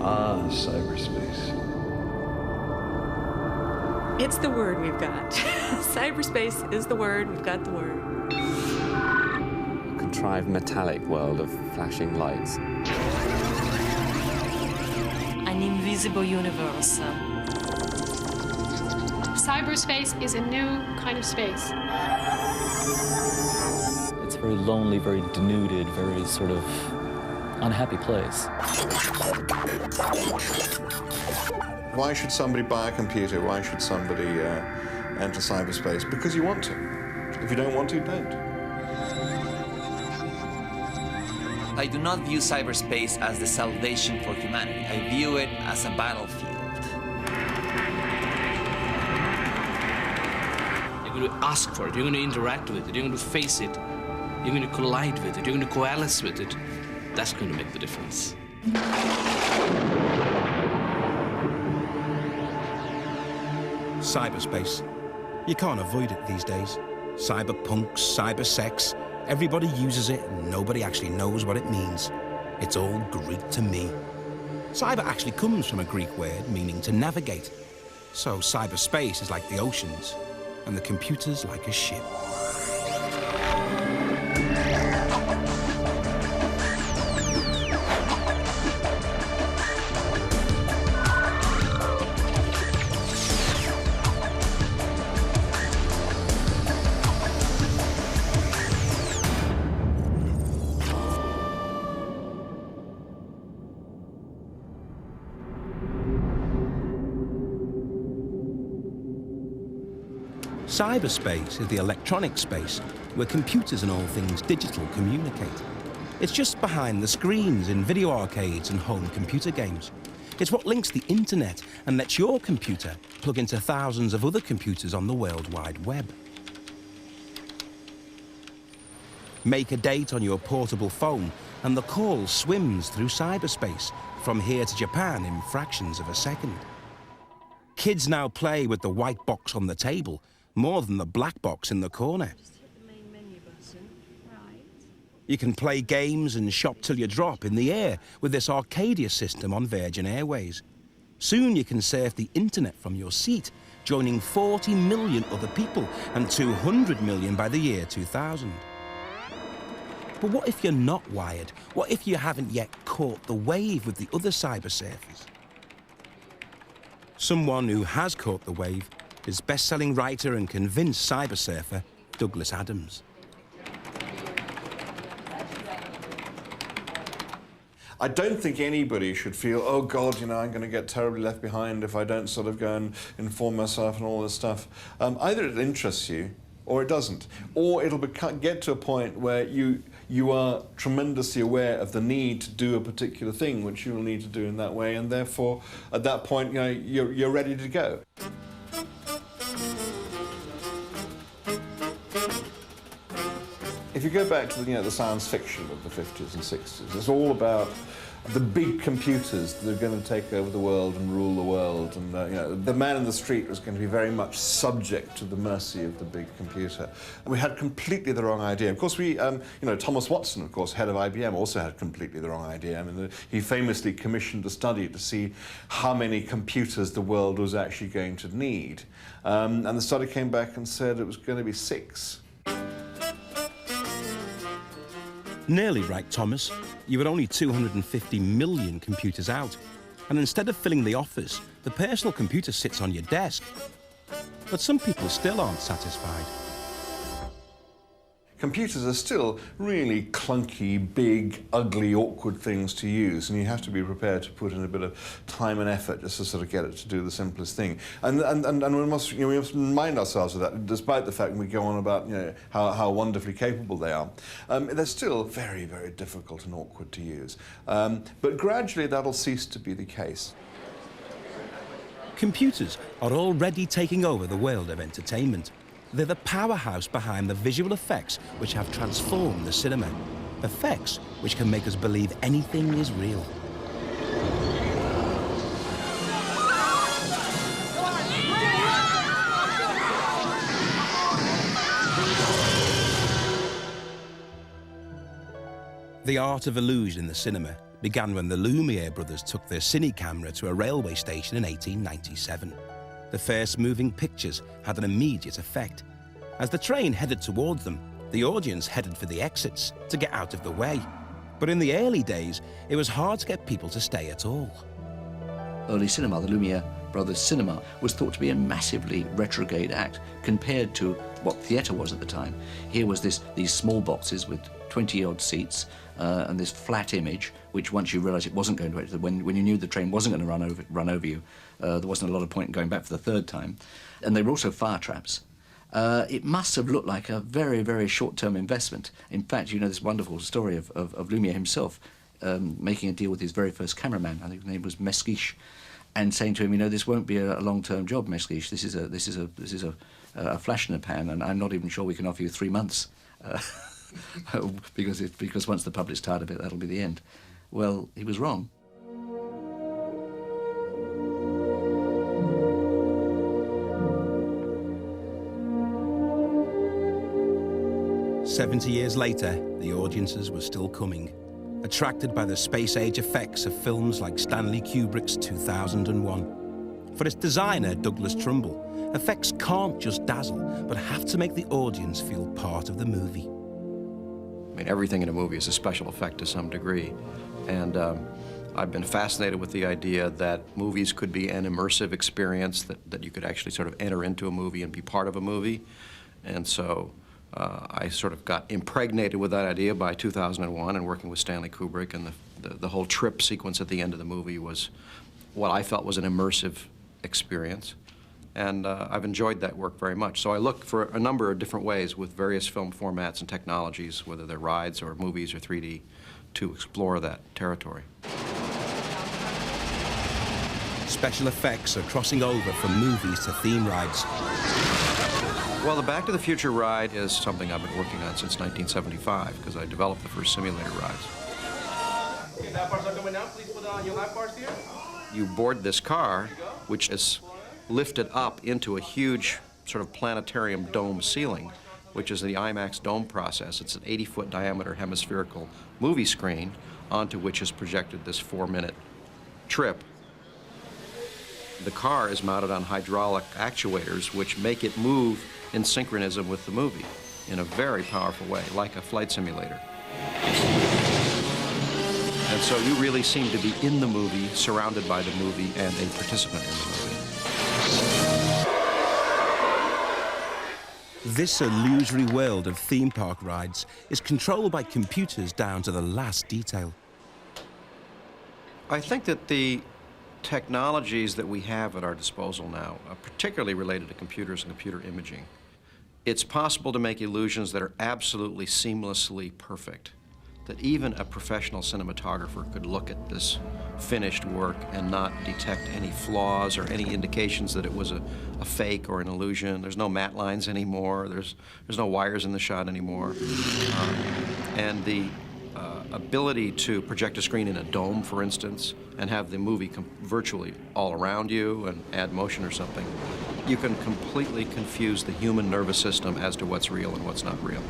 Ah, cyberspace. It's the word we've got. Cyberspace is the word, we've got the word. A contrived metallic world of flashing lights. An invisible universe. Cyberspace is a new kind of space. It's a very lonely, very denuded, very sort of unhappy place. Why should somebody buy a computer? Why should somebody enter cyberspace? Because you want to. If you don't want to, don't. I do not view cyberspace as the salvation for humanity. I view it as a battlefield. You're going to ask for it, you're going to interact with it, you're going to face it, you're going to collide with it, you're going to coalesce with it. That's going to make the difference. Cyberspace. You can't avoid it these days. Cyberpunk, cybersex. Everybody uses it and nobody actually knows what it means. It's all Greek to me. Cyber actually comes from a Greek word meaning to navigate. So cyberspace is like the oceans and the computer's like a ship. Cyberspace is the electronic space where computers and all things digital communicate. It's just behind the screens in video arcades and home computer games. It's what links the internet and lets your computer plug into thousands of other computers on the World Wide Web. Make a date on your portable phone and the call swims through cyberspace from here to Japan in fractions of a second. Kids now play with the white box on the table more than the black box in the corner. Just hit the main menu button. Right. You can play games and shop till you drop in the air with this Arcadia system on Virgin Airways. Soon you can surf the internet from your seat, joining 40 million other people and 200 million by the year 2000. But what if you're not wired? What if you haven't yet caught the wave with the other cyber surfers? Someone who has caught the wave is best-selling writer and convinced cyber surfer Douglas Adams. I don't think anybody should feel, oh God, you know, I'm going to get terribly left behind if I don't sort of go and inform myself and all this stuff. Either it interests you or it doesn't. Or it'll get to a point where you are tremendously aware of the need to do a particular thing, which you'll need to do in that way, and therefore, at that point, you know, you're ready to go. If you go back to the science fiction of the 50s and 60s, it's all about the big computers that are going to take over the world and rule the world. And the man in the street was going to be very much subject to the mercy of the big computer. And we had completely the wrong idea. Of course, Thomas Watson, of course, head of IBM, also had completely the wrong idea. I mean, he famously commissioned a study to see how many computers the world was actually going to need. And the study came back and said it was going to be 6. Nearly right, Thomas. You had only 250 million computers out. And instead of filling the office, the personal computer sits on your desk. But some people still aren't satisfied. Computers are still really clunky, big, ugly, awkward things to use, and you have to be prepared to put in a bit of time and effort just to sort of get it to do the simplest thing. And we must remind ourselves of that, despite the fact we go on about how wonderfully capable they are. They're still very, very difficult and awkward to use. But gradually that'll cease to be the case. Computers are already taking over the world of entertainment. They're the powerhouse behind the visual effects which have transformed the cinema. Effects which can make us believe anything is real. The art of illusion in the cinema began when the Lumiere brothers took their cine camera to a railway station in 1897. The first moving pictures had an immediate effect. As the train headed towards them, the audience headed for the exits to get out of the way. But in the early days, it was hard to get people to stay at all. Early cinema, the Lumiere brothers' cinema, was thought to be a massively retrograde act compared to what theatre was at the time. Here was these small boxes with 20-odd seats and this flat image, which once you realised it wasn't going to, when you knew the train wasn't going to run over you, there wasn't a lot of point in going back for the third time. And they were also fire traps. It must have looked like a very, very short-term investment. In fact, you know this wonderful story of Lumiere himself making a deal with his very first cameraman, I think his name was Mesquiche, and saying to him, you know, this won't be a long-term job, Mesquiche. This is a flash in the pan, and I'm not even sure we can offer you 3 months, because once the public's tired of it, that'll be the end. Well, he was wrong. "70 years later, the audiences were still coming, attracted by the space-age effects of films like Stanley Kubrick's 2001. For its designer, Douglas Trumbull, effects can't just dazzle, but have to make the audience feel part of the movie. I mean, everything in a movie is a special effect to some degree, and I've been fascinated with the idea that movies could be an immersive experience, that you could actually sort of enter into a movie and be part of a movie, and so I sort of got impregnated with that idea by 2001 and working with Stanley Kubrick, and the whole trip sequence at the end of the movie was what I felt was an immersive experience. And I've enjoyed that work very much. So I look for a number of different ways with various film formats and technologies, whether they're rides or movies or 3D, to explore that territory. Special effects are crossing over from movies to theme rides. Well, the Back to the Future ride is something I've been working on since 1975, because I developed the first simulator rides. Okay, lap bars are coming out. Please put on your lap bars here. You board this car, which is lifted up into a huge sort of planetarium dome ceiling, which is the IMAX dome process. It's an 80-foot diameter hemispherical movie screen onto which is projected this 4-minute trip. The car is mounted on hydraulic actuators which make it move in synchronism with the movie in a very powerful way, like a flight simulator. And so you really seem to be in the movie, surrounded by the movie, and a participant in the movie. This illusory world of theme park rides is controlled by computers down to the last detail. I think that the technologies that we have at our disposal now, particularly related to computers and computer imaging, it's possible to make illusions that are absolutely seamlessly perfect, that even a professional cinematographer could look at this finished work and not detect any flaws or any indications that it was a fake or an illusion. There's no matte lines anymore. There's no wires in the shot anymore. And the ability to project a screen in a dome, for instance, and have the movie virtually all around you and add motion or something, you can completely confuse the human nervous system as to what's real and what's not real.